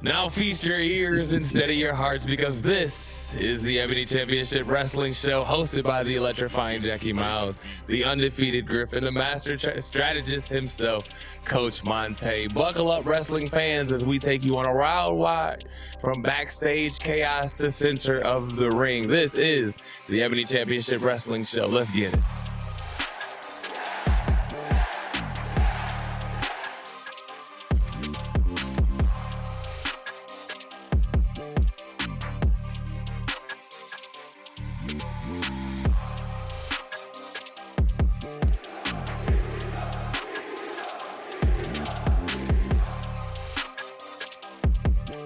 Now feast your ears instead of your hearts, because this is the Ebony Championship Wrestling Show, hosted by the electrifying Jackie Miles, the undefeated Griff, and the master strategist himself, Coach Montay. Buckle up, wrestling fans, as we take you on a wild ride from backstage chaos to center of the ring. This is the Ebony Championship Wrestling Show. Let's get it.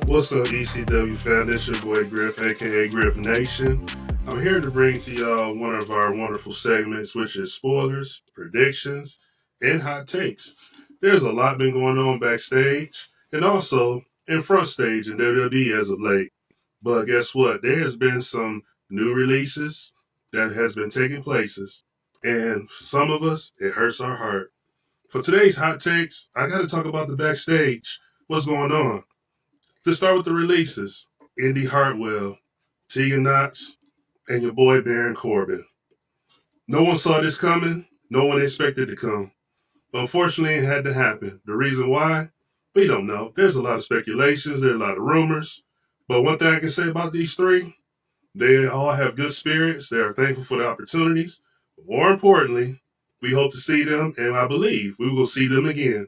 What's up, ECW fan? This your boy Griff, aka Griff Nation. I'm here to bring to y'all one of our wonderful segments, which is spoilers, predictions, and hot takes. There's a lot been going on backstage and also in front stage in WWE as of late. But guess what? There has been some new releases that has been taking places. And for some of us, it hurts our heart. For today's hot takes, I got to talk about the backstage. What's going on? Let's start with the releases. Indy Hartwell, Tegan Knox, and your boy Baron Corbin. No one saw this coming. No one expected it to come. Unfortunately, it had to happen. The reason why? We don't know. There's a lot of speculations. There's a lot of rumors. But one thing I can say about these three, they all have good spirits. They are thankful for the opportunities. But more importantly, we hope to see them, and I believe we will see them again.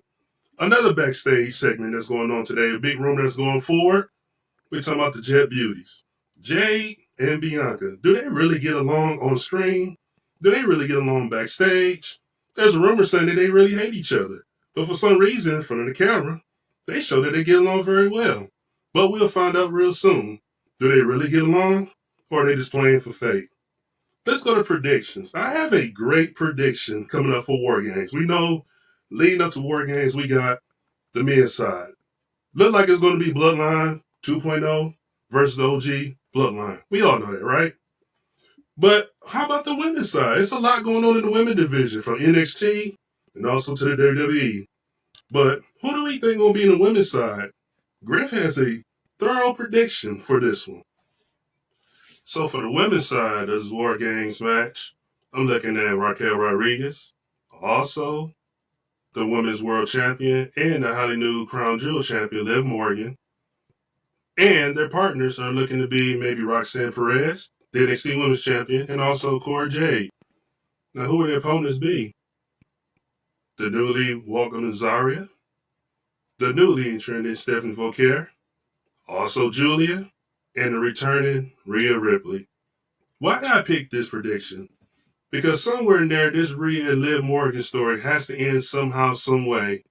Another backstage segment that's going on today, a big rumor that's going forward, we're talking about the Jet Beauties. Jade and Bianca, do they really get along on screen? Do they really get along backstage? There's a rumor saying that they really hate each other. But for some reason, in front of the camera, they show that they get along very well. But we'll find out real soon. Do they really get along? Or are they just playing for fate? Let's go to predictions. I have a great prediction coming up for War Games. We know leading up to War Games, we got the men's side. Look like it's going to be Bloodline 2.0 versus the OG Bloodline. We all know that, right? But how about the women's side? It's a lot going on in the women's division, from NXT and also to the WWE. But who do we think will be in the women's side? Griff has a thorough prediction for this one. So for the women's side of this War Games match, I'm looking at Raquel Rodriguez, also the women's world champion and the highly new Crown Jewel champion, Liv Morgan. And their partners are looking to be maybe Roxanne Perez, the NXT women's champion, and also Cora Jade. Now, who would their opponents be? The newly welcomed Zarya, the newly entrenched Stephanie Vauquer, also Julia, and the returning Rhea Ripley. Why did I pick this prediction? Because somewhere in there, this Rhea and Liv Morgan story has to end somehow, some way.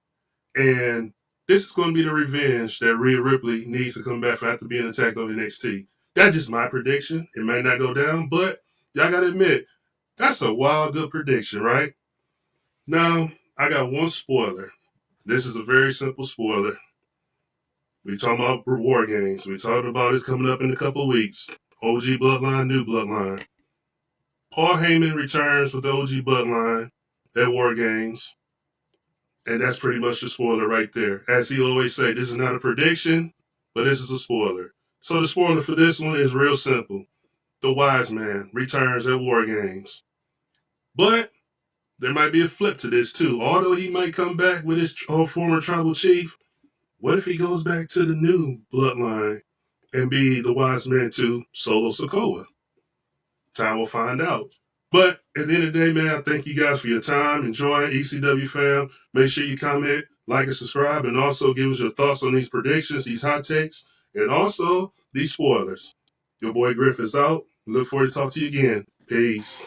And this is going to be the revenge that Rhea Ripley needs to come back for after being attacked on NXT. That's just my prediction. It may not go down, but y'all got to admit, that's a wild good prediction, right? Now, I got one spoiler. This is a very simple spoiler. We talking about War Games. We talking about it coming up in a couple weeks. OG Bloodline, new Bloodline. Paul Heyman returns with the OG Bloodline at War Games. And that's pretty much the spoiler right there. As he always say, this is not a prediction, but this is a spoiler. So the spoiler for this one is real simple. The Wise Man returns at War Games. But there might be a flip to this too. Although he might come back with his former tribal chief, what if he goes back to the new bloodline and be the Wise Man to Solo Sikoa? Time will find out. But at the end of the day, man, I thank you guys for your time. Enjoying ECW fam. Make sure you comment, like, and subscribe, and also give us your thoughts on these predictions, these hot takes, and also these spoilers. Your boy Griff is out. Look forward to talk to you again. Peace.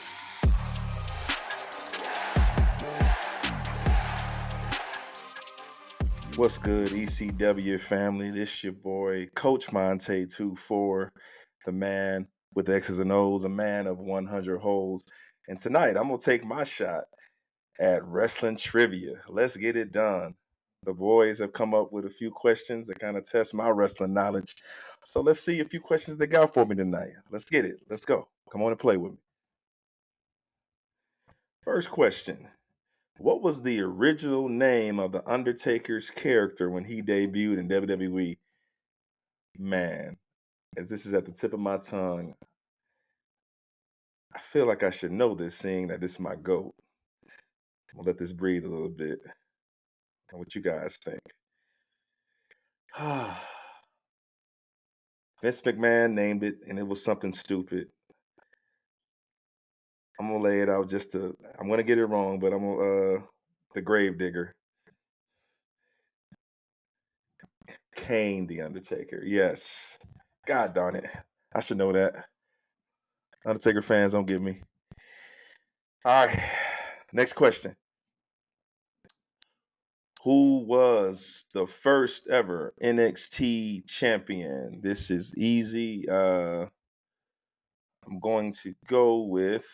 What's good, ECW family? This your boy, Coach Montay 24, the man with X's and O's, a man of 100 holes. And tonight, I'm going to take my shot at wrestling trivia. Let's get it done. The boys have come up with a few questions that kind of test my wrestling knowledge. So let's see a few questions they got for me tonight. Let's get it. Let's go. Come on and play with me. First question. What was the original name of The Undertaker's character when he debuted in WWE? Man, as this is at the tip of my tongue, I feel like I should know this, seeing that this is my GOAT. I'm gonna let this breathe a little bit. What you guys think? Vince McMahon named it, and it was something stupid. I'm gonna lay it out I'm gonna get it wrong, but I'm gonna, the Grave Digger. Kane the Undertaker. Yes. God darn it. I should know that. Undertaker fans, don't get me. All right. Next question. Who was the first ever NXT champion? This is easy. I'm going to go with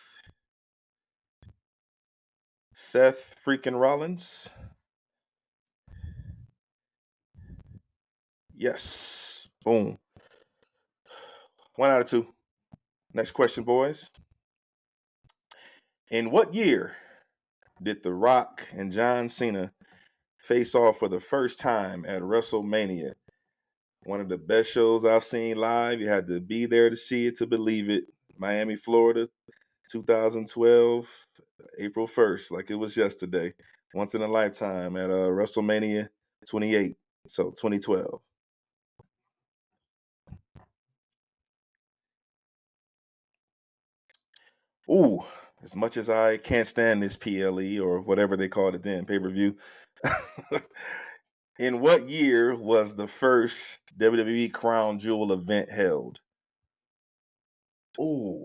Seth freaking Rollins. Yes. Boom. 1 out of 2. Next question, boys. In what year did The Rock and John Cena face off for the first time at WrestleMania? One of the best shows I've seen live. You had to be there to see it to believe it. Miami, Florida, 2012, April 1st, like it was yesterday. Once in a lifetime at WrestleMania 28, so 2012. Ooh, as much as I can't stand this PLE or whatever they called it then, pay-per-view. In what year was the first WWE Crown Jewel event held? Ooh.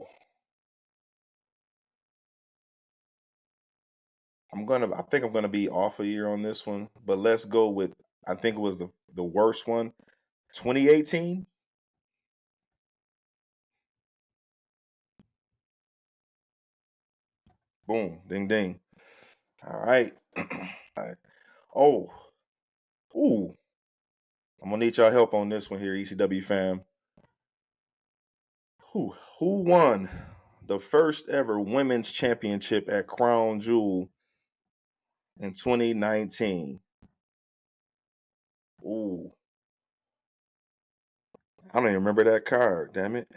I think I'm gonna be off a year on this one, but let's go with, I think it was the worst one, 2018. Boom, ding ding. All right. Oh, ooh. I'm gonna need y'all help on this one here, ECW fam. Who won the first ever women's championship at Crown Jewel in 2019? Ooh. I don't even remember that card, damn it.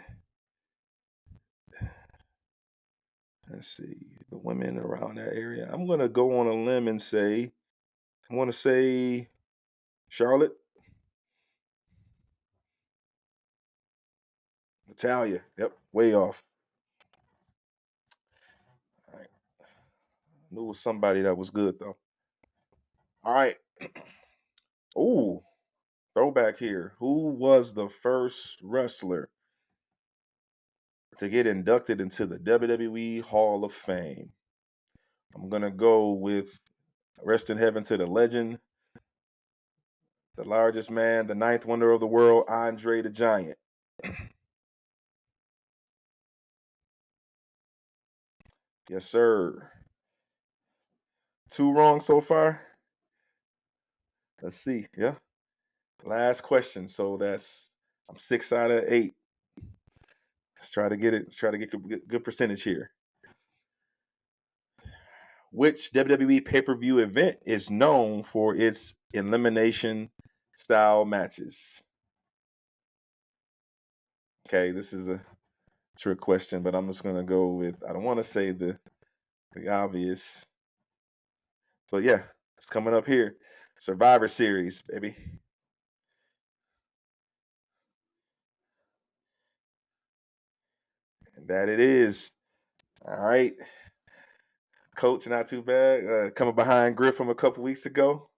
Let's see. The women around that area. I'm gonna go on a limb and say, I want to say Charlotte. Natalia. Yep, way off. All right. Knew it was somebody that was good though. All right. Ooh, throwback here. Who was the first wrestler to get inducted into the WWE Hall of Fame? I'm gonna go with rest in heaven to the legend, the largest man, the ninth wonder of the world, Andre the Giant. Yes, sir. 2 wrong so far. Let's see. Yeah. Last question. So I'm 6 out of 8. Let's try to get it. Let's try to get a good percentage here. Which WWE pay-per-view event is known for its elimination style matches? Okay, this is a trick question, but I'm just gonna go with, I don't want to say the obvious. So yeah, it's coming up here. Survivor Series, baby. And that it is. All right. Coach, not too bad. Coming behind Griff from a couple weeks ago.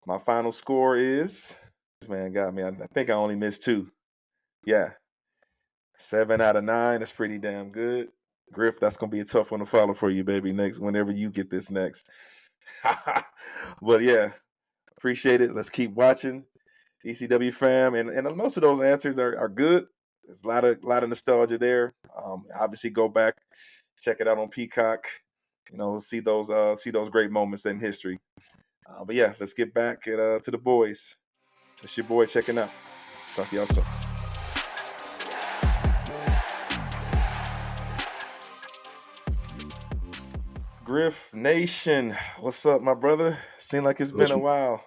My final score is, this man got me. I think I only missed 2. Yeah. 7 out of 9. That's pretty damn good. Griff, that's gonna be a tough one to follow for you, baby. Whenever you get this next. But yeah, appreciate it. Let's keep watching. ECW fam, and most of those answers are good. There's a lot of nostalgia there. Obviously, go back, check it out on Peacock. See those great moments in history. But yeah, let's get back to the boys. It's your boy checking out. Talk to y'all soon. Griff Nation, what's up, my brother? Seemed like it's been Coach, a while.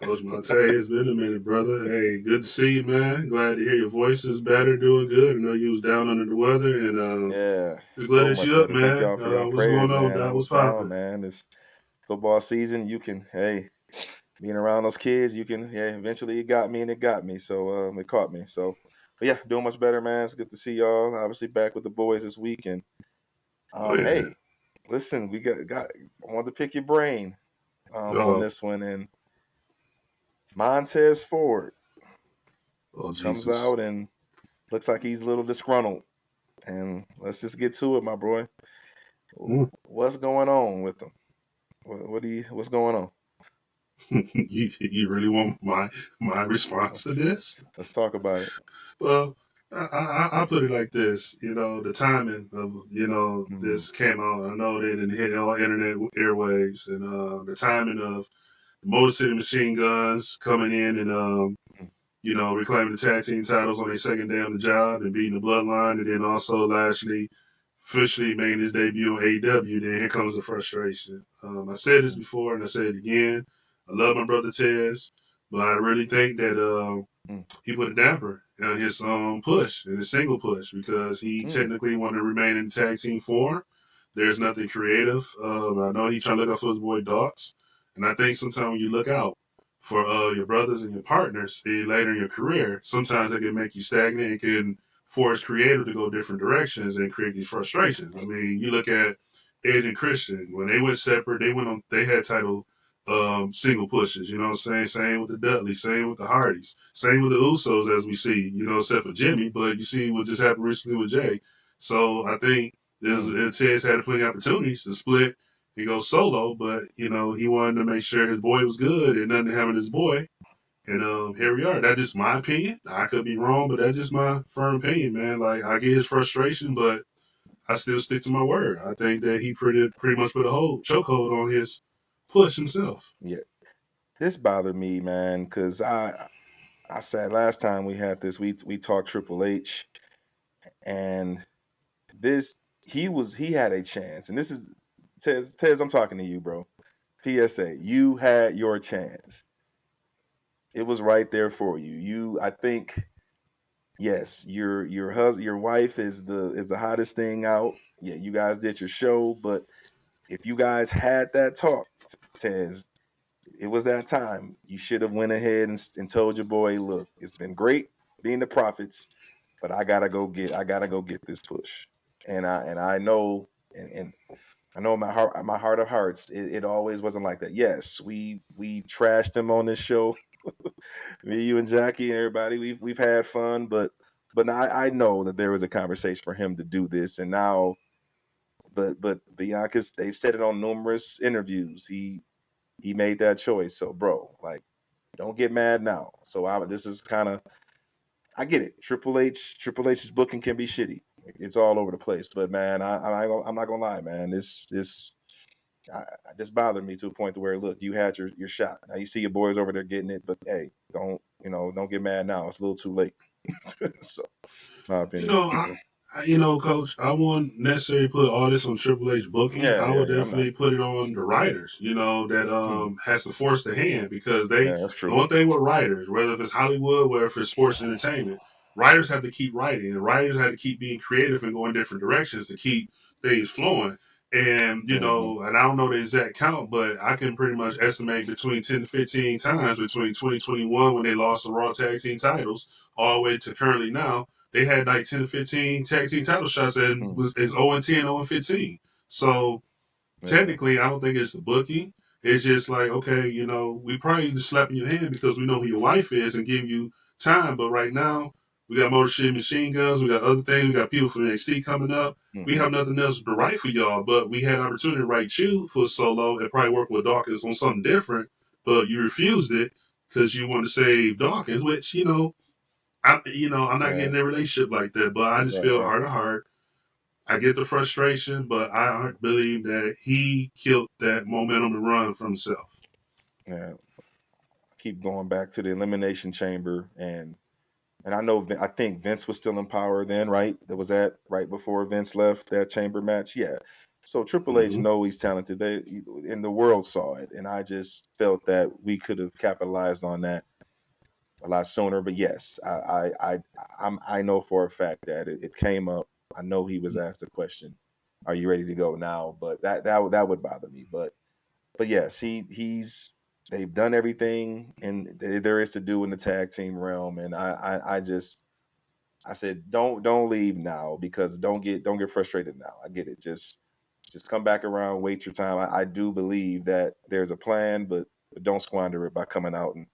Coach Montay, it's been a minute, brother. Hey, good to see you, man. Glad to hear your voice is better, doing good. I know you was down under the weather, and Yeah, just glad so that much you up, better. Thank man. y'all for y'all What's prayers, going on, man. I Doc? was What's down, popping? man. It's football season. You can, hey, being around those kids, you can, yeah, eventually it got me and it got me. So it caught me. So, but yeah, doing much better, man. It's good to see y'all. Obviously back with the boys this weekend. Oh yeah. Hey, listen, we got I wanted to pick your brain on Oh, this one. And Montez Ford oh comes Jesus. out and looks like he's a little disgruntled. And let's just get to it, my boy. Mm. What's going on with him? What's going on? You really want my response to this? Let's talk about it. Well, I put it like this. The timing of Mm, this came out. I know they didn't hit all internet airwaves, and the timing of the Motor City Machine Guns coming in and mm, reclaiming the tag team titles on their second day on the job and beating the Bloodline, and then also Lashley officially making his debut on AEW. Then here comes the frustration. I said this mm, before and I say it again. I love my brother Tez, but I really think that mm, he put a damper on his push, in his single push, because he mm, technically wanted to remain in the tag team form. There's nothing creative. I know he's trying to look out for his boy Docs, and I think sometimes when you look out for your brothers and your partners later in your career, sometimes that can make you stagnant and can force creative to go different directions and create these frustrations. I mean, you look at Edge and Christian when they went separate, they had title single pushes. You know what I'm saying? Same with the Dudleys, same with the Hardys, same with the Usos, as we see. Except for Jimmy, but you see what just happened recently with Jay. So I think Ted's had plenty of opportunities to split and go solo, but he wanted to make sure his boy was good and nothing happened to his boy. And here we are. That's just my opinion. I could be wrong, but that's just my firm opinion, man. Like I get his frustration, but I still stick to my word. I think that he pretty much put a whole chokehold on his push himself. yeah, this bothered me, man, because I said last time we had this, we talked Triple H, and this he had a chance, and this is Tez, I'm talking to you, bro. PSA, you had your chance. It was right there for you. I think, yes, your wife is the hottest thing out. Yeah, you guys did your show, but if you guys had that talk, Tez, it was that time. You should have went ahead and told your boy, look, it's been great being the prophets, but I gotta go get this push. And I know and I know my heart of hearts, it always wasn't like that. Yes, we trashed him on this show. Me, you, and Jackie, and everybody. We've had fun, but I know that there was a conversation for him to do this, and now, but Bianca's, they've said it on numerous interviews. He made that choice. So, bro, like, don't get mad now. So, this is kind of, I get it. Triple H's booking can be shitty. It's all over the place. But man, I'm not gonna lie, man. This bothered me to a point to where, look, you had your shot. Now you see your boys over there getting it, but hey, don't get mad now. It's a little too late. So, my You opinion. know, Coach, I won't necessarily put all this on Triple H booking. Yeah, I yeah, would yeah. I'm not. definitely put it on the writers, that Hmm. has to force the hand because Yeah, that's the true. one thing with writers, whether if it's Hollywood, whether if it's sports and entertainment, writers have to keep writing and writers have to keep being creative and going different directions to keep things flowing. And, Hmm. and I don't know the exact count, but I can pretty much estimate between 10 to 15 times between 2021 when they lost the Raw Tag Team titles all the way to currently now they had like 10 to 15 tag team title shots and Hmm. is 0 and 10, 0 and 15. So Yeah. technically, I don't think it's the booking. It's just like, okay, we probably just slapping your hand because we know who your wife is and giving you time. But right now, we got Motor City Machine Guns, we got other things, we got people from NXT coming up. We Hmm. have nothing else to write for y'all, but we had an opportunity to write you for a solo and probably work with Dawkins on something different, but you refused it because you wanted to save Dawkins, which, I'm not Yeah. getting in a relationship like that, but I just Right. feel Right. heart to heart. I get the frustration, but I believe that he killed that momentum to run for himself. Yeah. Keep going back to the elimination chamber, and I know I think Vince was still in power then, right? That was that right before Vince left that chamber match. Yeah. So Triple H know he's talented. And the world saw it, and I just felt that we could have capitalized on that a lot sooner. But yes, I know for a fact that it came up. I know he was asked the question, "Are you ready to go now?" But that would bother me. But yes, they've done everything and there is to do in the tag team realm, and I said don't leave now, because don't get frustrated now. I get it. Just come back around, wait your time. I do believe that there's a plan, but don't squander it by coming out and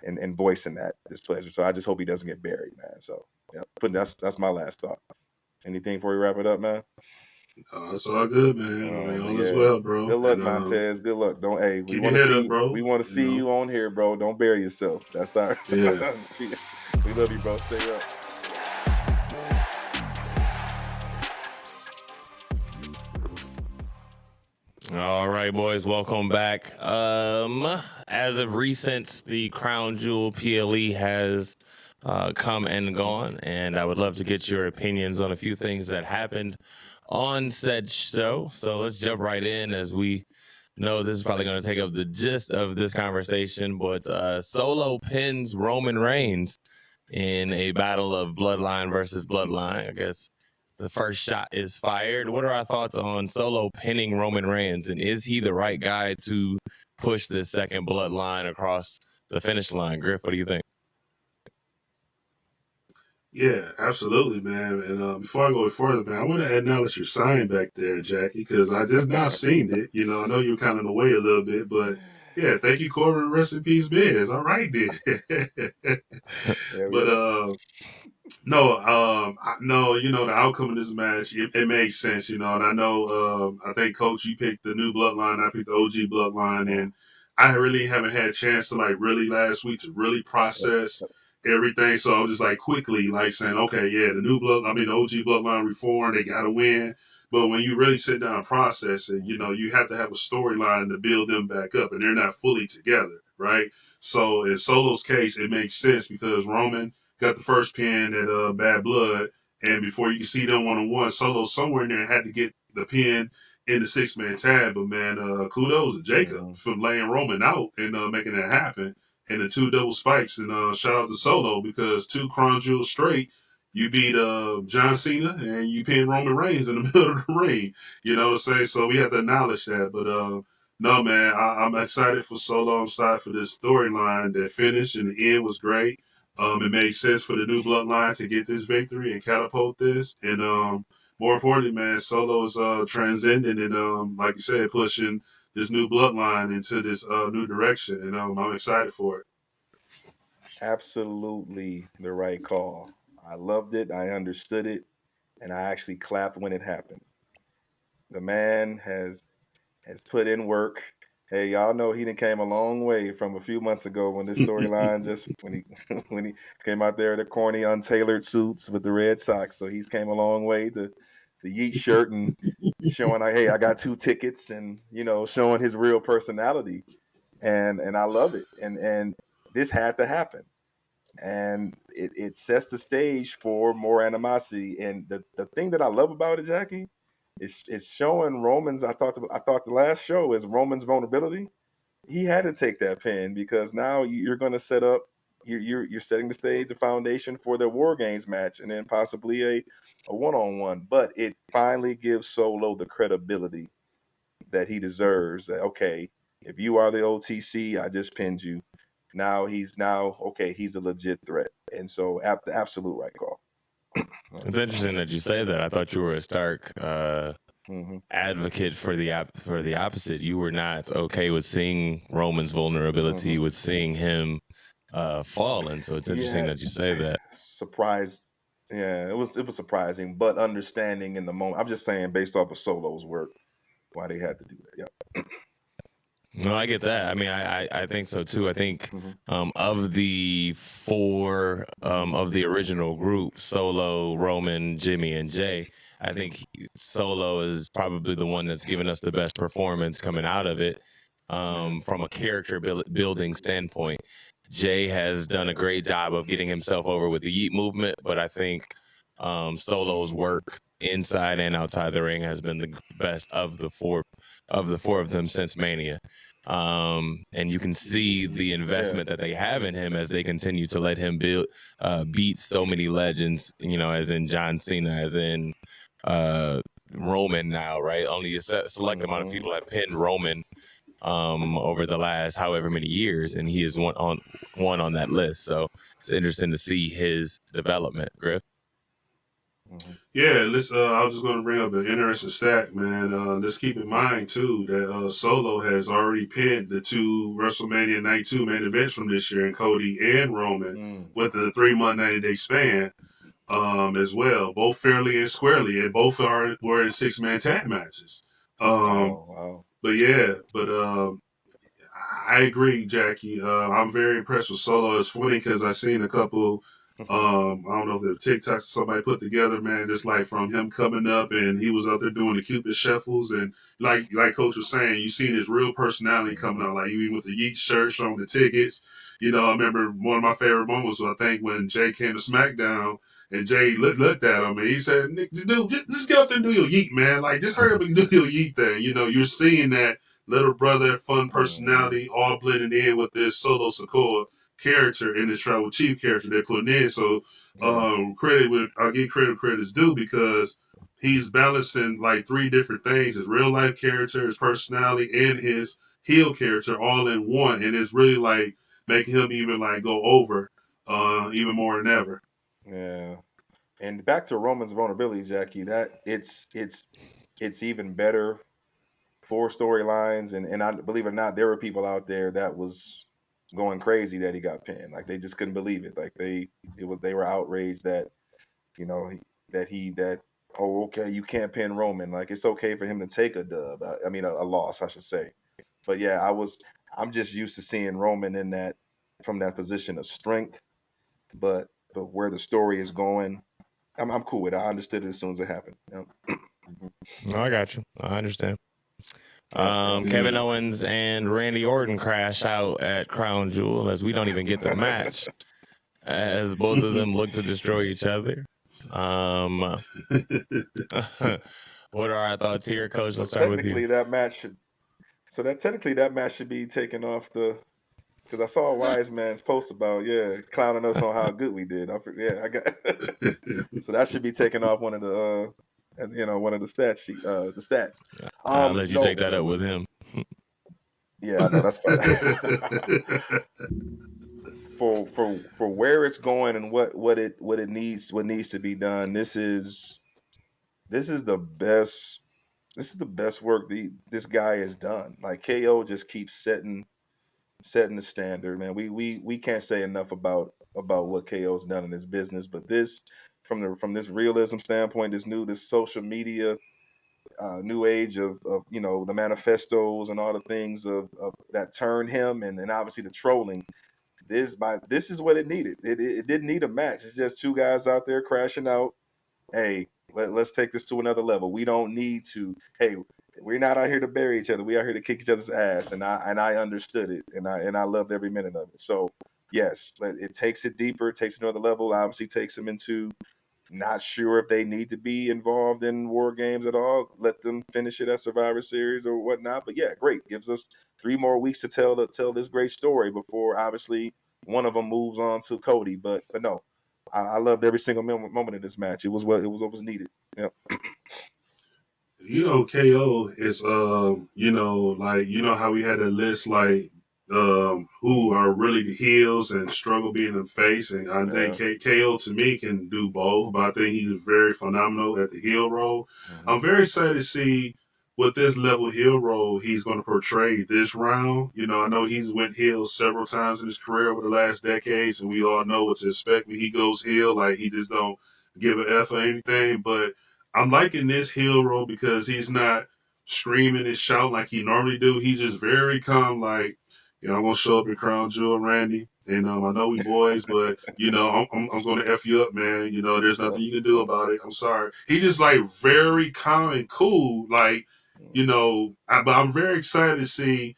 and voicing that displeasure. So I just hope he doesn't get buried, man. So yeah, that's my last thought. Anything before we wrap it up, man? It's all good, man. All is Yeah. well, bro. Good luck, And, Montez. Good luck. Don't we keep want your to head see up, bro. we want to see you on here, bro. Don't bury yourself. That's our Yeah. we love you, bro. Stay up. All right, boys, welcome back. As of recent, the Crown Jewel PLE has come and gone, and I would love to get your opinions on a few things that happened on said show. So let's jump right in, as we know this is probably going to take up the gist of this conversation. But Solo pins Roman Reigns in a battle of Bloodline versus Bloodline. I guess the first shot is fired. What are our thoughts on Solo pinning Roman Reigns, and is he the right guy to push this second Bloodline across the finish line? Griff, what do you think? Yeah, absolutely, man. And before I go further, man, I want to acknowledge your sign back there, Jackie, because I just now seen it. You know, I know you're kind of in the way a little bit, but yeah, thank you, Corbin. Rest in peace, Biz. All right, then. But no, you know, the outcome of this match, it makes sense, you know, and I know, I think, Coach, you picked the new bloodline, I picked the OG bloodline, and I really haven't had a chance to, like, really last week to really process everything, so I was just, like, quickly, like, saying, okay, yeah, the OG bloodline reform, they got to win, but when you really sit down and process it, you know, you have to have a storyline to build them back up, and they're not fully together, right? So in Solo's case, it makes sense because Roman got the first pin at Bad Blood, and before you can see them 1-on-1, Solo somewhere in there had to get the pin in the 6-man tag. But man, kudos to Jacob for laying Roman out and making that happen. And the 2 double spikes, and shout out to Solo, because 2 Crown Jewels straight. You beat John Cena and you pin Roman Reigns in the middle of the ring. You know what I'm saying? So we have to acknowledge that. But no, man, I'm excited for Solo. I'm excited for this storyline that finished, and the end was great. It made sense for the new bloodline to get this victory and catapult this. And more importantly, man, Solo is transcending and, like you said, pushing this new bloodline into this new direction. And I'm excited for it. Absolutely the right call. I loved it. I understood it, and I actually clapped when it happened. The man has put in work. Hey, y'all know he done came a long way from a few months ago when this storyline just when he when he came out there in the corny, untailored suits with the red socks. So he's came a long way to the Yeet shirt and showing like, hey, I got 2 tickets, and you know, showing his real personality. And I love it. And this had to happen. And it sets the stage for more animosity. And the thing that I love about it, Jackie, it's showing Roman's. I thought the last show is Roman's vulnerability. He had to take that pin because now you're going to set up. You're setting the stage, the foundation for the War Games match, and then possibly a one-on-one. But it finally gives Solo the credibility that he deserves. That okay, if you are the OTC, I just pinned you. Now he's a legit threat, and so the absolute right call. It's interesting that you say that. I thought you were a stark advocate for the opposite. You were not okay with seeing Roman's vulnerability, with seeing him fall, and so it's interesting that you say that. Surprised. Yeah, it was surprising, but understanding in the moment. I'm just saying, based off of Solo's work, why they had to do that. Yeah. No, I get that. I mean, I think so too. I think of the 4 of the original group, Solo, Roman, Jimmy, and Jay, I think Solo is probably the one that's given us the best performance coming out of it from a character building standpoint. Jay has done a great job of getting himself over with the Yeet movement, but I think Solo's work inside and outside the ring, has been the best of the four of them since Mania. And you can see the investment that they have in him as they continue to let him beat so many legends, as in John Cena, as in Roman now, right? Only a select amount of people have pinned Roman over the last however many years, and he is one on that list. So it's interesting to see his development, Griff. Yeah, let's. I was just going to bring up an interesting stat, man. Let's keep in mind too that Solo has already pinned the two WrestleMania Night 2 main events from this year, and Cody and Roman, with the 3-month 90-day span, as well, both fairly and squarely, and both were in 6-man tag matches. Wow. But I agree, Jackie. I'm very impressed with Solo. It's funny because I seen a couple. I don't know if they're TikToks somebody put together, man. Just like from him coming up, and he was out there doing the Cupid shuffles, and like Coach was saying, you seen his real personality coming out. Like even with the Yeet shirt, showing the tickets. I remember one of my favorite moments was I think when Jay came to SmackDown. And Jay looked at him and he said, "Nick, dude, just get out there and do your yeet, man. Like, just hurry up and do your yeet thing." You're seeing that little brother, fun personality, all blended in with this Solo Sikoa character and this Tribal Chief character they're putting in. So, I'll give credit's due because he's balancing like 3 different things: his real life character, his personality, and his heel character all in one, and it's really like making him even like go over, even more than ever. Yeah. And back to Roman's vulnerability, Jackie, that it's even better for storylines, and I believe it or not, there were people out there that was going crazy that he got pinned. Like they just couldn't believe it. Like they were outraged that, oh, okay, you can't pin Roman. Like it's okay for him to take a dub. I mean a loss, I should say. But yeah, I'm just used to seeing Roman in that, from that position of strength, but where the story is going, I'm cool with it. I understood it as soon as it happened. No, I got you. I understand. Kevin Owens and Randy Orton crash out at Crown Jewel as we don't even get the match, as both of them look to destroy each other. What are our thoughts here, Coach? Let's start with you. Technically that match should be taken off the, because I saw a wise man's post about clowning us on how good we did. I got so that should be taken off one of the one of the stats sheet, the stats. I'll let you take that up with him. Yeah, I know that's fine. For where it's going and what needs to be done, this is the best work this guy has done. Like KO just keeps setting the standard, man. We can't say enough about what KO's done in his business, but this, from this realism standpoint, this social media new age of the manifestos and all the things of that turn him, and then obviously the trolling. This is what it needed. It didn't need a match. It's just 2 guys out there crashing out. Hey, let's take this to another level. We don't need to. Hey, we're not out here to bury each other. We out here to kick each other's ass. And I understood it, and I loved every minute of it. So yes, it takes it deeper. It takes it another level. Obviously, takes them into, not sure if they need to be involved in War Games at all. Let them finish it at Survivor Series or whatnot. But yeah, great. Gives us 3 more weeks to tell this great story before obviously one of them moves on to Cody. But no, I loved every single moment of this match. It was what was needed. Yep. KO is how we had a list like who are really the heels and struggle being the face, and I think KO to me can do both, but I think he's very phenomenal at the heel role. I'm very excited to see what this level heel role he's going to portray this round. I know he's went heel several times in his career over the last decades, and we all know what to expect when he goes heel. Like he just don't give a F or anything, but I'm liking this heel role because he's not screaming and shouting like he normally do. He's just very calm, like, I'm gonna show up in Crown Jewel, Randy, and I know we boys, but I'm gonna F you up, man. There's nothing you can do about it. I'm sorry. He just like very calm and cool, like, but I'm very excited to see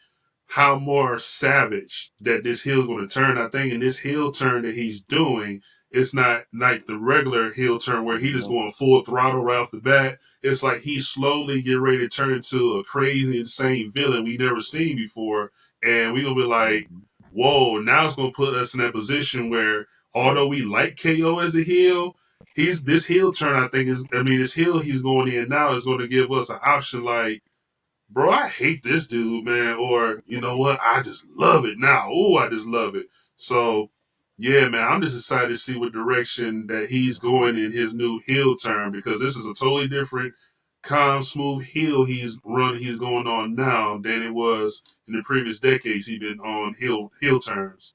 how more savage that this heel's going to turn. I think in this heel turn that he's doing, it's not like the regular heel turn where he just Mhm. going full throttle right off the bat. It's like he slowly get ready to turn into a crazy, insane villain we never seen before, and we gonna be like, Mhm. whoa! Now it's gonna put us in that position where, although we like KO as a heel, he's this heel turn. I think is, I mean, this heel he's going in now is going to give us an option like, bro, I hate this dude, man. Or, you know what? I just love it now. Oh, I just love it. So, yeah, man, I'm just excited to see what direction that he's going in his new heel turn, because this is a totally different, calm, smooth heel he's going on now than it was in the previous decades he's been on heel turns.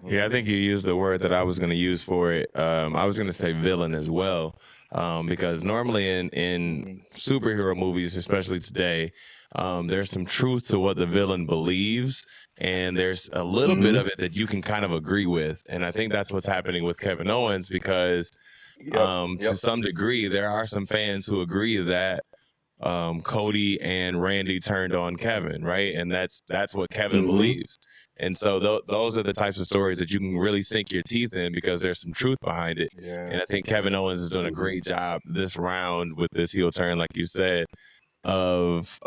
Yeah, I Mhm. think you used the word that I was going to use for it. I was going to say villain as well, because normally in Mhm. superhero movies, especially today, there's some truth to what the villain believes, and there's a little bit Mm-hmm. of it that you can kind of agree with. And I think that's what's happening with Kevin Owens, because Yep. to Yep. some degree, there are some fans who agree that Cody and Randy turned on Kevin, right? And that's what Kevin Mm-hmm. believes. And so those are the types of stories that you can really sink your teeth in, because there's some truth behind it. Yeah. And I think Kevin Owens is doing a great job this round with this heel turn, like you said, of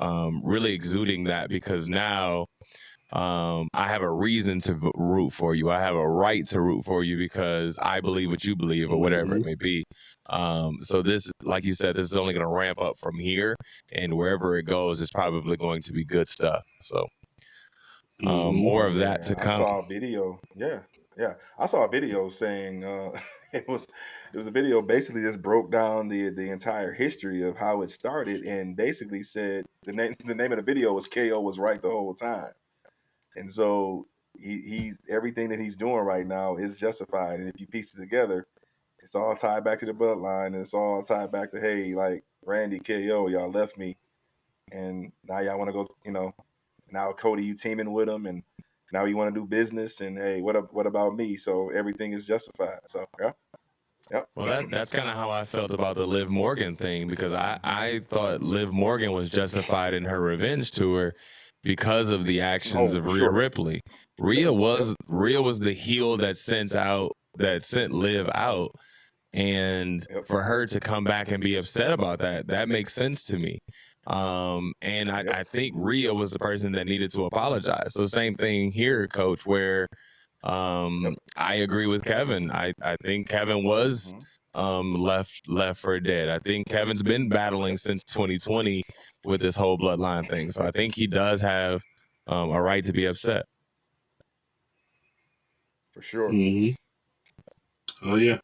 really exuding that, because now I have a reason to root for you. I have a right to root for you because I believe what you believe, or whatever Mm-hmm. it may be. So this, like you said, this is only going to ramp up from here, and wherever it goes, it's probably going to be good stuff. So Mm-hmm. more of that Yeah. to I come. saw a video. Yeah. Yeah. I saw a video saying it was a video basically just broke down the entire history of how it started, and basically said the name of the video was KO was right the whole time. And so he's everything that he's doing right now is justified. And if you piece it together, it's all tied back to the bloodline, and it's all tied back to, hey, like Randy, KO, y'all left me, and now y'all want to go, now Cody, you teaming with him, and now you want to do business, and hey, what about me? So everything is justified. So yeah, yep. Well, that's kind of how I felt about the Liv Morgan thing, because I thought Liv Morgan was justified in her revenge tour because of the actions Oh, of for Rhea sure. Ripley. Rhea was the heel that sent Liv out, and Yep. for her to come back and be upset about that makes sense to me. And I think Rhea was the person that needed to apologize. So same thing here, Coach, where Yep. I agree with Kevin. I think Kevin was Mhm. left for dead. I think Kevin's been battling since 2020 with this whole bloodline thing. So I think he does have a right to be upset. For sure. Mm-hmm. Oh yeah.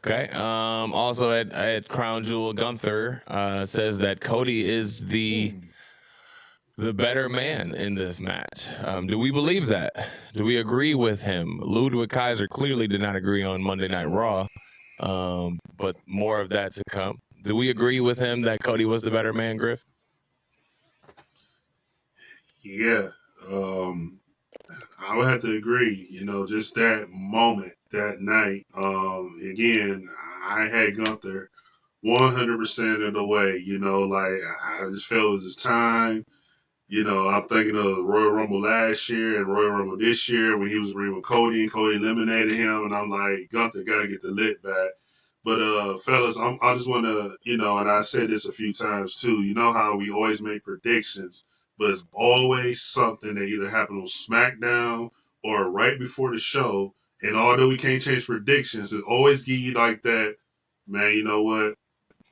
Okay. Also at Crown Jewel, Gunther says that Cody is the Mm. better man in this match. Do we believe that? Do we agree with him? Ludwig Kaiser clearly did not agree on Monday Night Raw, but more of that to come. Do we agree with him that Cody was the better man, Griff? Yeah. Um, I would have to agree. You know, just that moment, that night. Again, I had Gunther 100% of the way. You know, like I just felt it was time. You know, I'm thinking of Royal Rumble last year and Royal Rumble this year when he was ring with Cody and Cody eliminated him, and I'm like, Gunther got to get the lit back. But fellas, I just want to, you know, and I said this a few times too. You know how we always make predictions, but it's always something that either happened on SmackDown or right before the show. And although we can't change predictions, it always give you like that, man. You know what?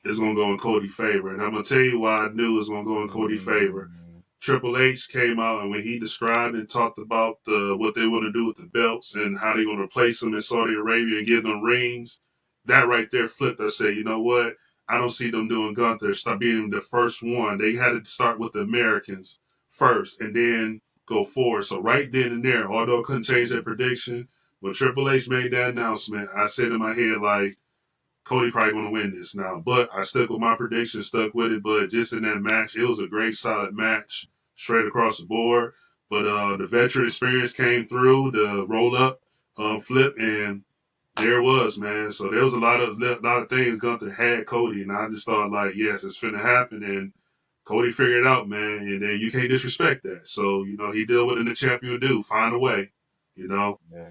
It's gonna go in Cody's favor, and I'm gonna tell you why I knew it's gonna go in Cody's favor. Mm. Triple H came out, and when he described and talked about what they want to do with the belts and how they're going to replace them in Saudi Arabia and give them rings, that right there flipped. I said, you know what? I don't see them doing Gunther. Stop being the first one. They had to start with the Americans first and then go forward. So right then and there, although I couldn't change that prediction, when Triple H made that announcement, I said in my head, like, Cody probably going to win this now. But I stuck with my prediction, stuck with it. But just in that match, it was a great, solid match straight across the board. But the veteran experience came through, the roll up, flip, and there it was, man. So there was a lot of things Gunther had Cody, and I just thought like, yes, it's finna happen, and Cody figured it out, man. And then you can't disrespect that. So you know he did what the champion would do, find a way, you know. Yeah.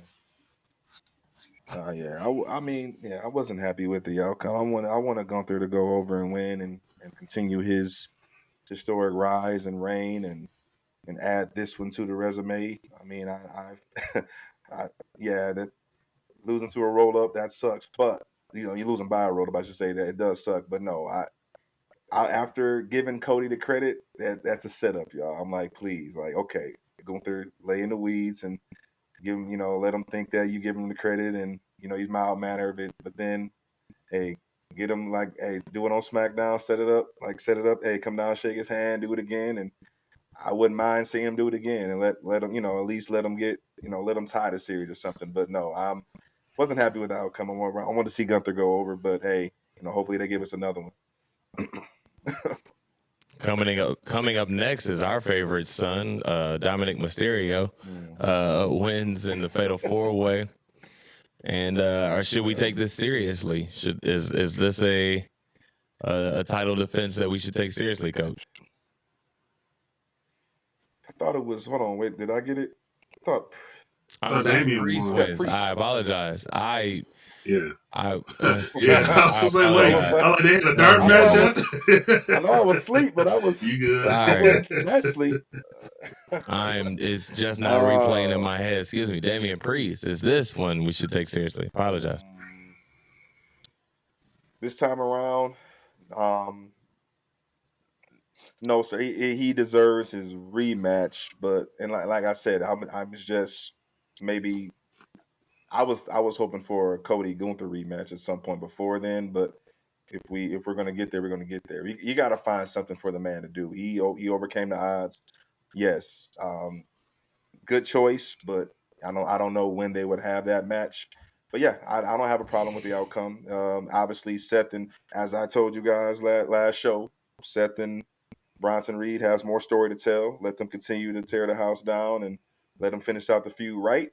Yeah, I mean, yeah, I wasn't happy with the outcome. I want Gunther to go over and win and continue his historic rise and reign and add this one to the resume. I mean, I yeah, that losing to a roll up that sucks, but you're losing by a roll up. I should say that it does suck, but no, after giving Cody the credit, that's a setup, y'all. I'm like, please, like, okay, Gunther lay in the weeds and give him, let him think that you give him the credit and he's mild mannered, but then hey, get him like, hey, do it on SmackDown, set it up, hey, come down, shake his hand, do it again, and I wouldn't mind seeing him do it again and let him, at least let him get, let him tie the series or something. But no, wasn't happy with the outcome. I want to see Gunther go over, but hey, hopefully they give us another one. Coming up next is our favorite son, Dominic Mysterio, wins in the Fatal 4-Way. And or should we take this seriously? Is this a title defense that we should take seriously, Coach? I thought it was. Hold on, wait. Did I get it? I thought. I'm saying Damian Priest won. wins. I apologize. Yeah. I was like, wait, they had a dark match. I know I was asleep, but I was. You good? I wasn't that sleep. It's just not replaying in my head. Excuse me, Damian Priest. Is this one we should take seriously? Apologize. This time around, no, sir. He deserves his rematch, but like I said, I was just maybe I was hoping for a Cody Gunther rematch at some point before then, but if we're gonna get there, we're gonna get there. You got to find something for the man to do. He overcame the odds. Yes, good choice, but I don't know when they would have that match. But yeah, I don't have a problem with the outcome. Obviously, Seth and as I told you guys last show, Seth and Bronson Reed has more story to tell. Let them continue to tear the house down and let them finish out the feud right.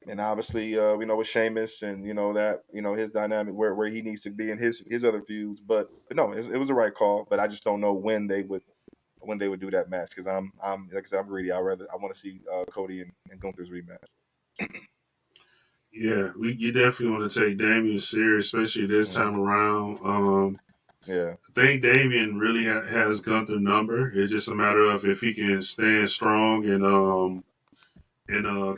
And obviously, with Sheamus and that his dynamic where he needs to be in his other feuds. But no, it was the right call. But I just don't know when they would do that match because I'm like I said, I'm greedy. I want to see Cody and Gunther's rematch. Yeah, you definitely want to take Damian serious, especially this time around. Yeah, I think Damian really has Gunther number. It's just a matter of if he can stand strong and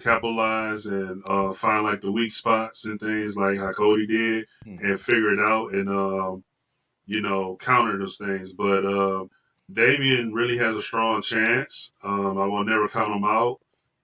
capitalize and find like the weak spots and things like how Cody did and figure it out and counter those things. But Damian really has a strong chance. I will never count him out.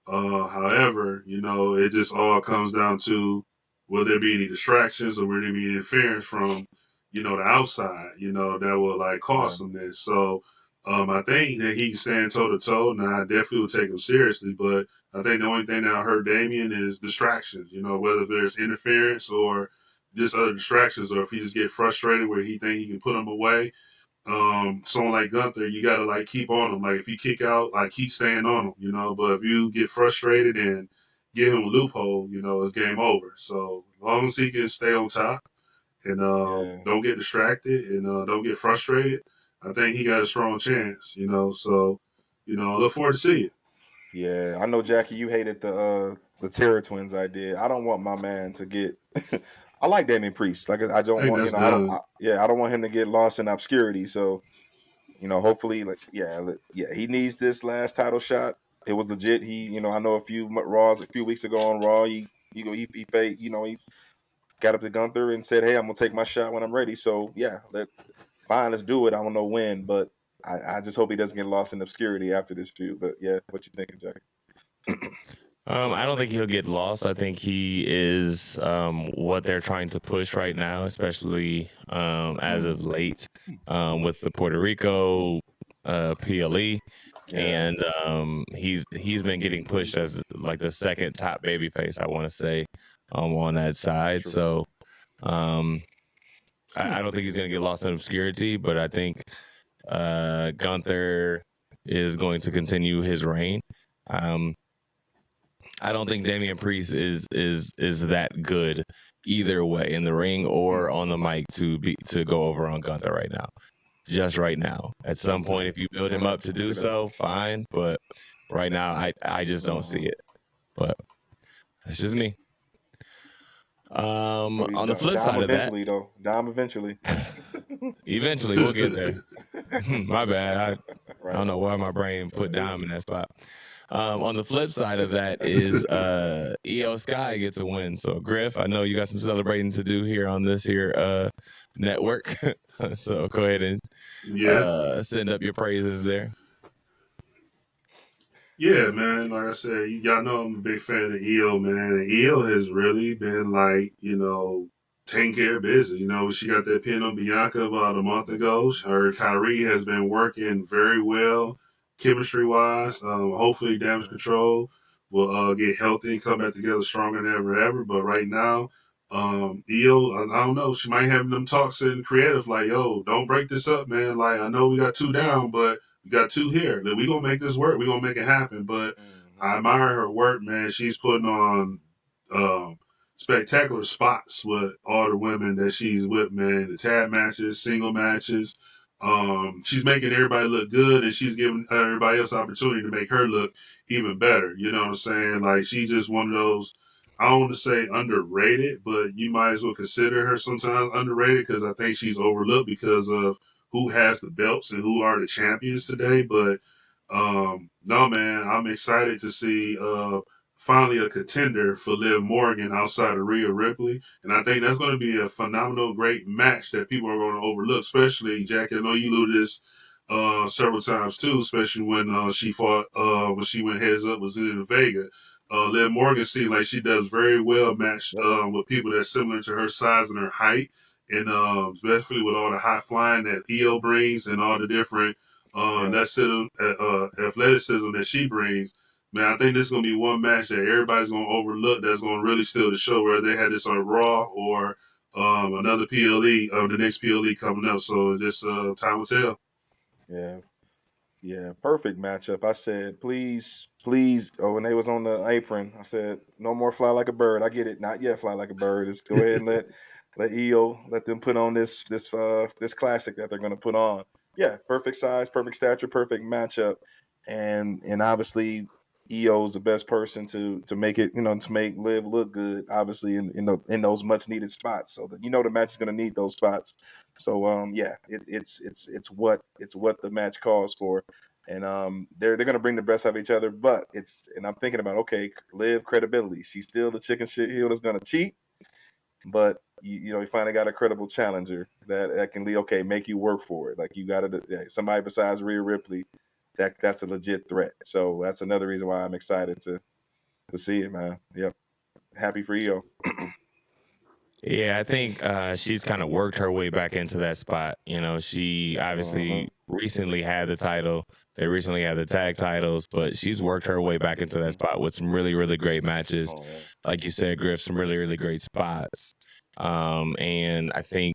However, it just all comes down to will there be any distractions or will there be interference from, the outside, that will like cost him this. So I think that he can stand toe to toe. Now I definitely would take him seriously, but I think the only thing that hurt Damian is distractions, whether there's interference or just other distractions, or if he just get frustrated where he think he can put him away. Someone like Gunther, you gotta like keep on him. Like if you kick out, like keep staying on him, But if you get frustrated and give him a loophole, it's game over. So as long as he can stay on top and don't get distracted and don't get frustrated, I think he got a strong chance, So, I look forward to see it. Yeah, I know, Jackie. You hated the Terror Twins idea. I don't want my man to get. I like Damian Priest. Like I don't want I don't want him to get lost in obscurity. So hopefully, he needs this last title shot. It was legit. He, I know a few weeks ago on Raw, he got up to Gunther and said, "Hey, I'm gonna take my shot when I'm ready." So yeah, let's do it. I don't know when, but I just hope he doesn't get lost in obscurity after this feud. But yeah, what you thinking, Jack? I don't think he'll get lost. I think he is what they're trying to push right now, especially as of late with the Puerto Rico PLE. And he's been getting pushed as like the second top babyface, I want to say, on that side. True. So I don't think he's going to get lost in obscurity, but I think Gunther is going to continue his reign. I don't think Damian Priest is that good either way in the ring or on the mic to go over on Gunther right now. Just right now. At some point, if you build him up to do so, fine. But right now, I just don't see it. But that's just me. On the flip side of that, Dom eventually. eventually we'll get there. My bad. I don't know why my brain put Dom in that spot. On the flip side of that is EO Sky gets a win. So Griff, I know you got some celebrating to do here on this here network. So go ahead and send up your praises there. Yeah, man. Like I said, y'all know I'm a big fan of EO, man. And EO has really been like, taking care of business. She got that pin on Bianca about a month ago. Her Kyrie has been working very well, chemistry wise. Hopefully, Damage Control will get healthy and come back together stronger than ever. But right now, EO, I don't know. She might have them talks in creative like, yo, don't break this up, man. Like, I know we got 2 down, but we got 2 here. We're going to make this work. We're going to make it happen. But I admire her work, man. She's putting on spectacular spots with all the women that she's with, man. The tag matches, single matches. She's making everybody look good, and she's giving everybody else opportunity to make her look even better. You know what I'm saying? Like, she's just one of those, I don't want to say underrated, but you might as well consider her sometimes underrated because I think she's overlooked because of who has the belts and who are the champions today. But no, man, I'm excited to see finally a contender for Liv Morgan outside of Rhea Ripley. And I think that's going to be a phenomenal, great match that people are going to overlook, especially, Jackie, I know you alluded this several times too, especially when she fought, when she went heads up with Zelina Vega. Liv Morgan seems like she does very well matched with people that's similar to her size and her height. And especially with all the high flying that EO brings and all the different athleticism that she brings, man, I think this is going to be one match that everybody's going to overlook that's going to really steal the show, whether they had this on Raw or another PLE, the next PLE coming up. So just time will tell. Yeah, perfect matchup. I said, please. Oh, when they was on the apron, I said, no more fly like a bird. I get it. Not yet fly like a bird. Just go ahead and let EO, let them put on this classic that they're going to put on. Yeah, perfect size, perfect stature, perfect matchup. And obviously EO's the best person to make it, to make Liv look good, obviously in those much needed spots. So that the match is going to need those spots. So yeah, it's what the match calls for. And they're going to bring the best out of each other, but and I'm thinking about, okay, Liv credibility. She's still the chicken shit heel that's going to cheat, but you finally got a credible challenger that can make you work for it. Like, you got somebody besides Rhea Ripley that's a legit threat. So that's another reason why I'm excited to see it, man. Yep, happy for EO. Yeah, I think she's kind of worked her way back into that spot. She obviously recently had the title. They recently had the tag titles, but she's worked her way back into that spot with some really, really great matches. Like you said, Griff, some really, really great spots. And I think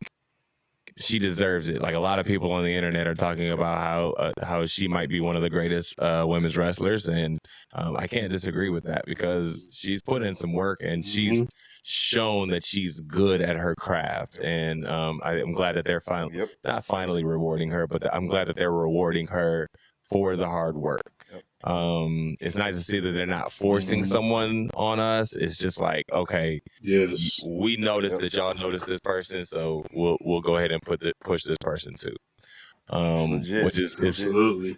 she deserves it. Like, a lot of people on the internet are talking about how she might be one of the greatest women's wrestlers, and I can't disagree with that because she's put in some work and she's shown that she's good at her craft. And I'm glad that they're not finally rewarding her, but I'm glad that they're rewarding her for the hard work. It's nice to see that they're not forcing someone on us. It's just like, okay, yes, we noticed that y'all noticed this person, so we'll go ahead and push this person too. Which is absolutely.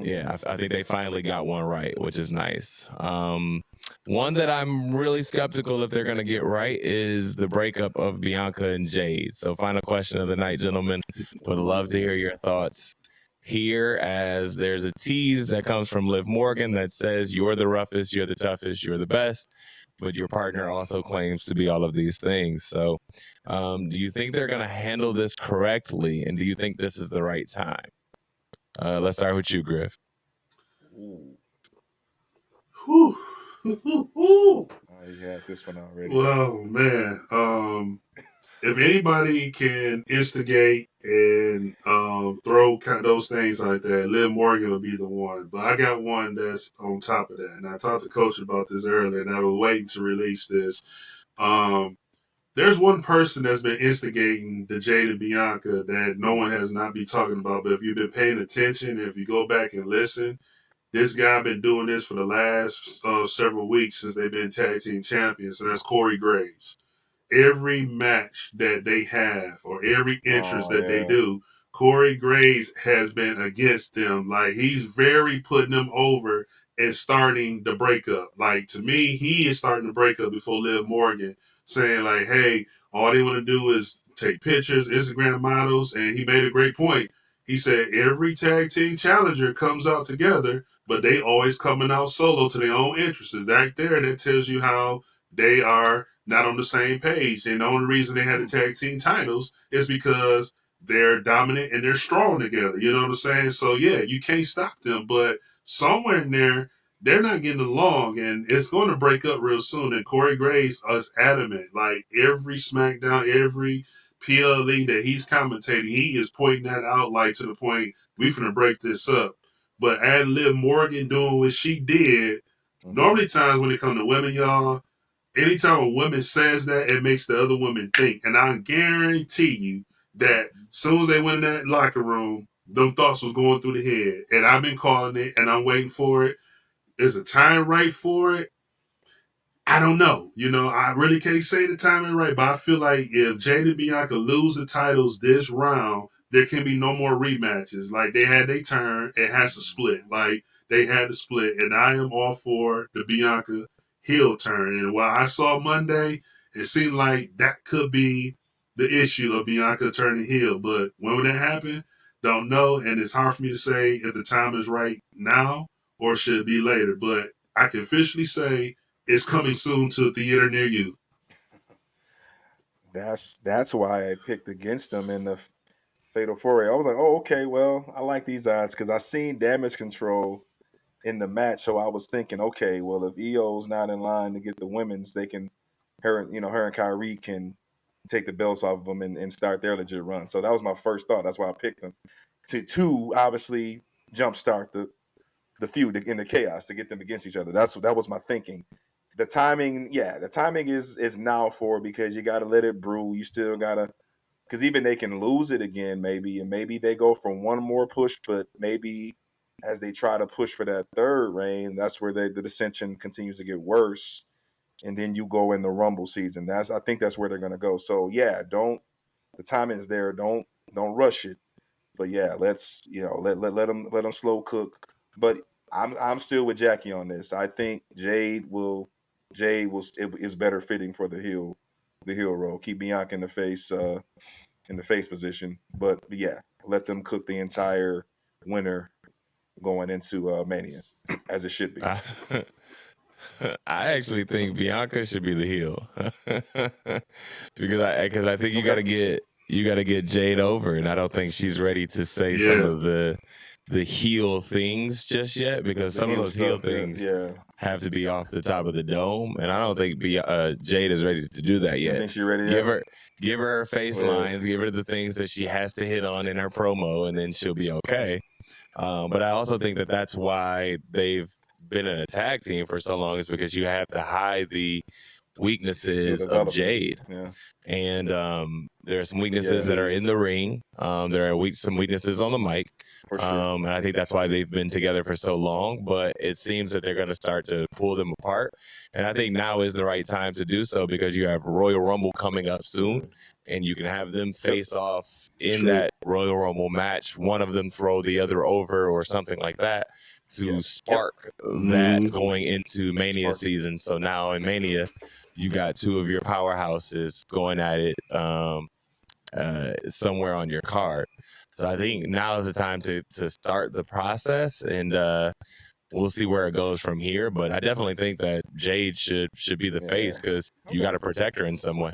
Yeah, I think they finally got one right, which is nice. One that I'm really skeptical if they're gonna get right is the breakup of Bianca and Jade. So, final question of the night, gentlemen. Would love to hear your thoughts here, as there's a tease that comes from Liv Morgan that says you're the roughest, you're the toughest, you're the best, but your partner also claims to be all of these things. So do you think they're going to handle this correctly, and do you think this is the right time? Let's start with you, Griff. Whew. You had this one already. Well, man, if anybody can instigate and throw kind of those things like that, Liv Morgan will be the one. But I got one that's on top of that. And I talked to Coach about this earlier, and I was waiting to release this. There's one person that's been instigating the Jade and Bianca that no one has not been talking about. But if you've been paying attention, if you go back and listen, this guy been doing this for the last several weeks since they've been tag team champions. So that's Corey Graves. every match that they have or every entrance Oh that they yeah. do, Corey Graves has been against them. Like, he's very putting them over and starting the breakup. Like, to me, he is starting the breakup before Liv Morgan, saying like, hey, all they want to do is take pictures, Instagram models. And he made a great point. He said every tag team challenger comes out together, but they always coming out solo to their own interests. Right there, that tells you how they are not on the same page. And the only reason they had the tag team titles is because they're dominant and they're strong together. You know what I'm saying? So yeah, you can't stop them. But somewhere in there, they're not getting along, and it's going to break up real soon. And Corey Graves is adamant. Like, every SmackDown, every PLE that he's commentating, he is pointing that out, like, to the point, we finna break this up. But add Liv Morgan doing what she did, normally times when it comes to women, y'all, anytime a woman says that, it makes the other woman think. And I guarantee you that as soon as they went in that locker room, them thoughts was going through the head. And I've been calling it, and I'm waiting for it. Is the time right for it? I don't know. You know, I really can't say the timing right, but I feel like if Jade and Bianca lose the titles this round, there can be no more rematches. Like, they had their turn, it has to split. Like, they had to split, and I am all for the Bianca heel turn. And while I saw Monday, it seemed like that could be the issue of Bianca turning heel. But when will that happen? Don't know, and it's hard for me to say if the time is right now or should it be later. But I can officially say it's coming soon to a theater near you. That's why I picked against them in the Fatal 4-Way. I was like, oh, okay, well, I like these odds because I seen Damage Control in the match, so I was thinking, okay, well, if EO's not in line to get the women's, they can, her and Kyrie can take the belts off of them and start their legit run. So that was my first thought. That's why I picked them to obviously jumpstart the feud in the chaos to get them against each other. That was my thinking. The timing is now for, because you got to let it brew. You still got to, because even they can lose it again, maybe, and maybe they go for one more push, but maybe as they try to push for that third reign, that's where the dissension continues to get worse, and then you go in the Rumble season. I think that's where they're gonna go. So yeah, the timing is there. Don't rush it. But yeah, let's let them slow cook. But I'm still with Jackie on this. I think Jade is better fitting for the heel role. Keep Bianca in the face position. But yeah, let them cook the entire winter going into Mania, as it should be. I actually think Bianca should be the heel because I think you got to get Jade over, and I don't think she's ready to say some of the heel things just yet, because some of those heel things have to be off the top of the dome, and I don't think Jade is ready to do that yet. I think she's ready. Give her face lines, give her the things that she has to hit on in her promo, and then she'll be okay. But I also think that that's why they've been in a tag team for so long, is because you have to hide the weaknesses of Jade. Yeah. And there are some weaknesses that are in the ring. There are some weaknesses on the mic. For sure. And I think that's why they've been together for so long. But it seems that they're going to start to pull them apart. And I think now is the right time to do so, because you have Royal Rumble coming up soon, and you can have them face off in that Royal Rumble match. One of them throw the other over or something like that to spark that going into Mania season. So now in Mania, you got two of your powerhouses going at it somewhere on your card. So I think now is the time to start the process, and we'll see where it goes from here. But I definitely think that Jade should be the face, because you got to protect her in some way.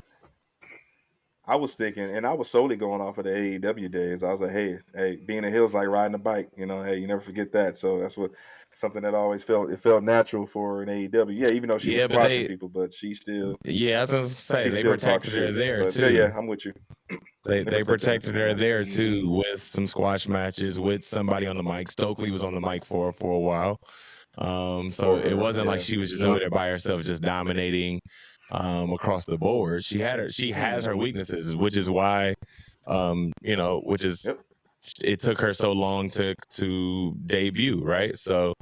I was thinking, and I was solely going off of the AEW days. I was like, hey, being a heel's like riding a bike. You know, hey, you never forget that. So that's something that always felt natural for an AEW. Yeah, even though she was squashing people, but she still. Yeah, I was gonna say they protected her there too. Yeah, I'm with you. They protected her there too, with some squash matches, with somebody on the mic. Stokely was on the mic for a while. So it wasn't like she was just over there by herself, just dominating across the board. She has her weaknesses, which is why it took her so long to debut, right? So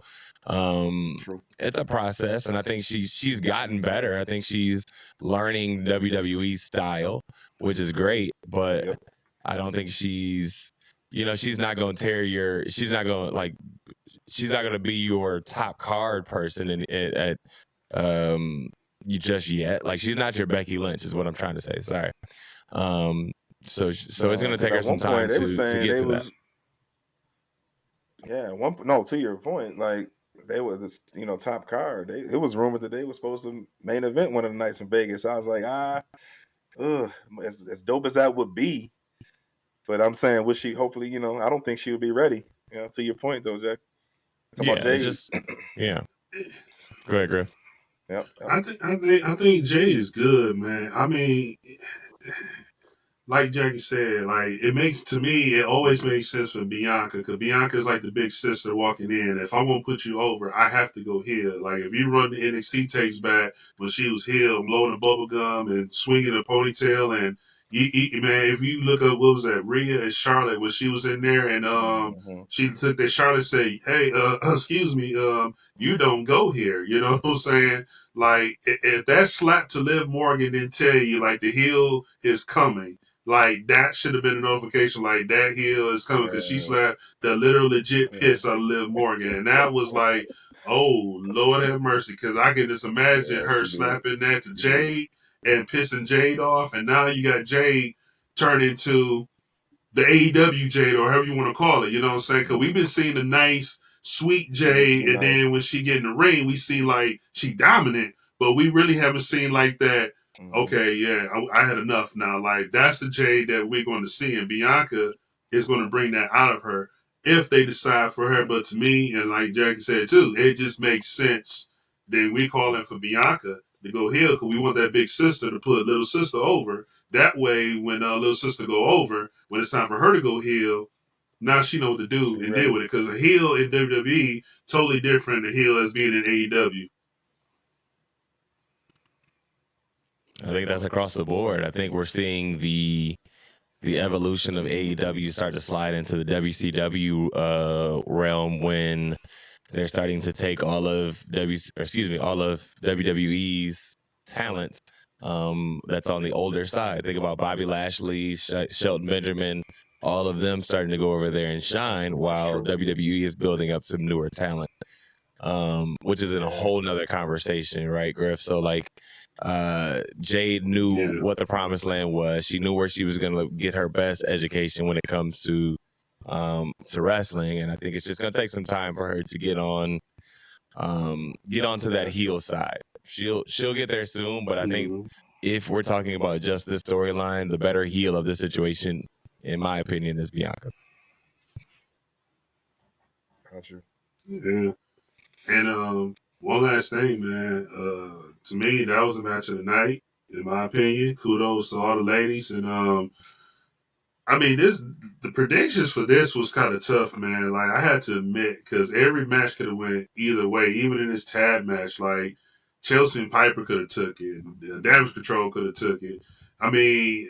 True. It's a process, and I think she's gotten better. I think she's learning WWE style, which is great, but Yep. I don't think she's not going to tear your, she's not going to be your top card person at you just yet. Like, she's not your Becky Lynch is what I'm trying to say. Sorry. So it's going to take her some time to get to that. Yeah, to your point, like, they were this, top card. It was rumored that they were supposed to main event one of the nights in Vegas. I was like, as dope as that would be, but I'm saying, would she? Hopefully, I don't think she would be ready. To your point though, Jack. Yeah, yeah. Go ahead, Griff. Yep. I think Jay is good, man. I mean, like Jackie said, like, it always makes sense for Bianca, because Bianca is like the big sister walking in. If I want to put you over, I have to go heel. Like, if you run the NXT tapes back when she was heel, blowing a bubble gum and swinging a ponytail, and man, if you look up, what was that, Rhea and Charlotte, when she was in there, and she took that, Charlotte say, hey, excuse me, you don't go here. You know what I'm saying? Like, if that slap to Liv Morgan didn't tell you, like, the heel is coming, like, that should have been a notification, like, that heel is coming, because she slapped the literal legit piss out of Liv Morgan. And that was like, oh, Lord have mercy, because I can just imagine her slapping that to Jade and pissing Jade off. And now you got Jade turn into the AEW Jade, or however you want to call it. You know what I'm saying? Because we've been seeing a nice, sweet Jade, and then when she get in the ring, we see like she dominant, but we really haven't seen like that. Okay, yeah, I had enough now. Like, that's the Jade that we're going to see, and Bianca is going to bring that out of her if they decide for her. But to me, and like Jackie said too, it just makes sense. Then we calling for Bianca to go heel, because we want that big sister to put little sister over. That way, when little sister go over, when it's time for her to go heel, now she know what to do and deal with it. Because a heel in WWE totally different than a heel as being in AEW. I think that's across the board. I think we're seeing the evolution of AEW start to slide into the WCW realm, when they're starting to take all of WWE's talent that's on the older side. Think about Bobby Lashley, Shelton Benjamin, all of them starting to go over there and shine, while WWE is building up some newer talent, which is in a whole nother conversation, right, Griff? So, like, Jade knew what the promised land was. She knew where she was going to get her best education when it comes to wrestling, and I think it's just going to take some time for her to get onto that heel side. She'll get there soon, but I think if we're talking about just this storyline, the better heel of the situation, in my opinion, is Bianca. Gotcha. Yeah. And one last thing, man. To me, that was a match of the night, in my opinion. Kudos to all the ladies. And I mean, the predictions for this was kind of tough, man. Like, I had to admit, because every match could have went either way. Even in this tag match, like, Chelsea and Piper could have took it. Damage Control could have took it. I mean,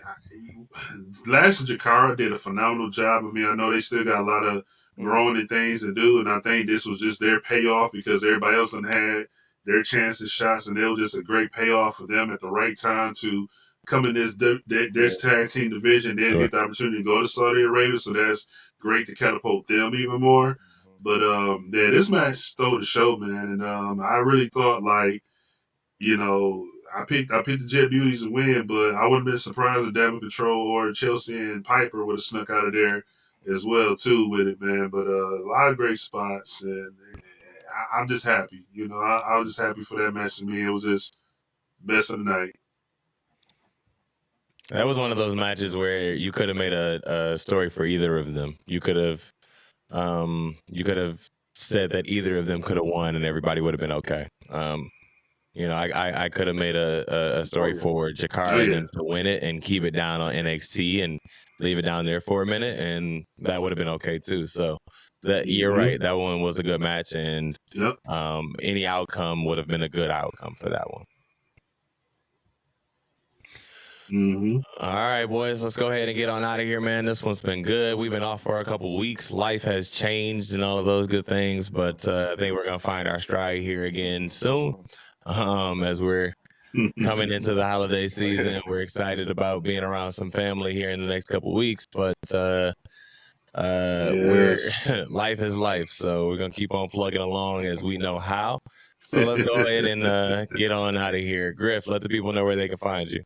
Lash and Jakara did a phenomenal job. I mean, I know they still got a lot of growing and things to do, and I think this was just their payoff, because everybody else had their chances, shots, and it was just a great payoff for them at the right time to come in this tag team division. They'll get the opportunity to go to Saudi Arabia, so that's great to catapult them even more. But this match stole the show, man, and I really thought, like, I picked the Jet Beauties to win, but I wouldn't have been surprised if Damage Control or Chelsea and Piper would have snuck out of there as well too with it, man. But a lot of great spots, and I'm just happy. I was just happy for that match. To me, it was just best of the night. That was one of those matches where you could have made a story for either of them. You could have said that either of them could have won, and everybody would have been okay. I could have made a story for Jakara and them to win it and keep it down on NXT and leave it down there for a minute, and that would have been okay too. So you're right. That one was a good match, and any outcome would have been a good outcome for that one. All right, boys, let's go ahead and get on out of here, man. This one's been good. We've been off for a couple weeks. Life has changed and all of those good things, but I think we're going to find our stride here again soon as we're coming into the holiday season. We're excited about being around some family here in the next couple weeks, but life is life, so we're going to keep on plugging along as we know how. So let's go ahead and get on out of here. Griff, let the people know where they can find you.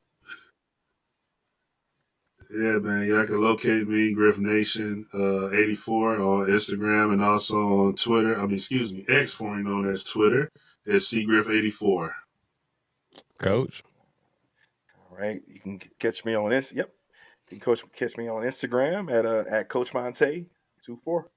Yeah, man. Y'all can locate me, Griff Nation 84 on Instagram and also on Twitter. X, formerly known as Twitter. It's CGriff84. Coach. All right, you can catch me on this. Yep, you can catch me on Instagram at Coach Montay 24.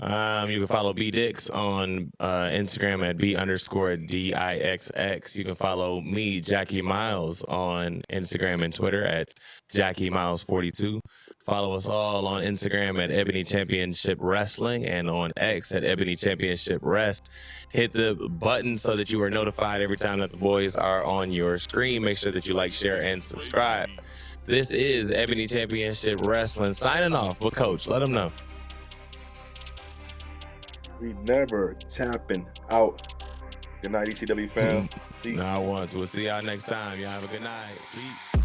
You can follow BDixx on Instagram at B_DIXX. You can follow me, Jackie Miles, on Instagram and Twitter at Jackie Miles 42. Follow us all on Instagram at Ebony Championship Wrestling and on X at Ebony Championship Rest. Hit the button so that you are notified every time that the boys are on your screen. Make sure that you like, share, and subscribe. This is Ebony Championship Wrestling signing off. But Coach, let them know. We never tapping out. Good night, ECW fam. Peace. Not once. We'll see y'all next time. Y'all have a good night. Peace.